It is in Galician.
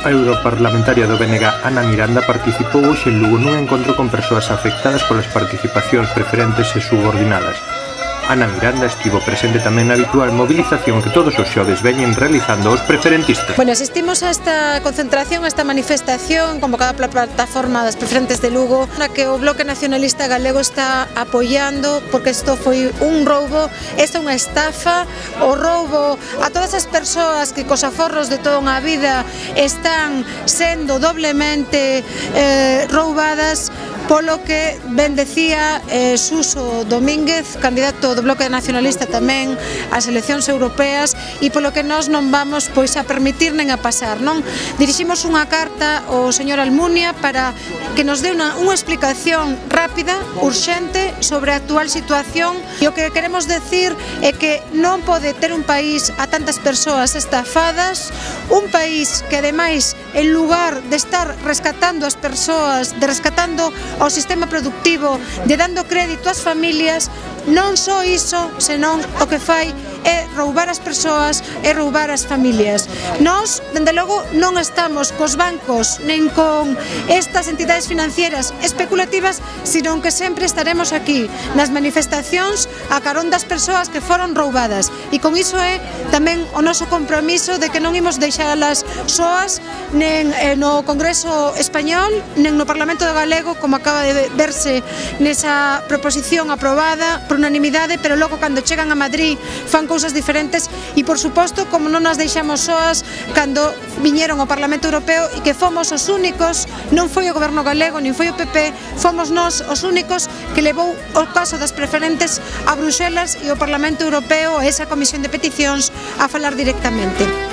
A europarlamentaria do BNG, Ana Miranda, participou hoxe en Lugo nun encontro con persoas afectadas polas participacións preferentes e subordinadas. Ana Miranda estivo presente tamén na habitual movilización que todos os xoves veñen realizando os preferentistas. Bueno, asistimos a esta concentración, a esta manifestación convocada pola plataforma das preferentes de Lugo, na que o Bloque Nacionalista Galego está apoiando, porque isto foi un roubo, isto é unha estafa, o roubo a todas as persoas que cos aforros de toda unha vida están sendo doblemente roubadas, polo que ben decía Suso Domínguez, candidato do Bloque Nacionalista tamén ás eleccións europeas, e polo que nós non vamos pois a permitir nen a pasar, non? Diriximos unha carta ao señor Almunia para que nos dé unha explicación rápida, urxente, sobre a actual situación, e o que queremos decir é que non pode ter un país a tantas persoas estafadas, un país que ademais, en lugar de estar rescatando as persoas, de rescatando ao sistema productivo, de dando crédito ás familias, non só iso, senón o que fai é roubar as persoas e roubar as familias. Nós, dende logo, non estamos cos bancos nen con estas entidades financieras especulativas, sino que sempre estaremos aquí nas manifestacións a carón das persoas que foron roubadas, e con iso é tamén o noso compromiso de que non imos deixalas soas nen no Congreso Español nen no Parlamento Galego, como acaba de verse nesa proposición aprobada por unanimidade, pero logo cando chegan a Madrid fan cousas diferentes, e por suposto como non nas deixamos soas cando viñeron ao Parlamento Europeo, e que fomos os únicos, non foi o Goberno galego nin foi o PP, fomos nós os únicos que levou o caso das preferentes a Bruxelas e o Parlamento Europeo, a esa comisión de peticións, a falar directamente.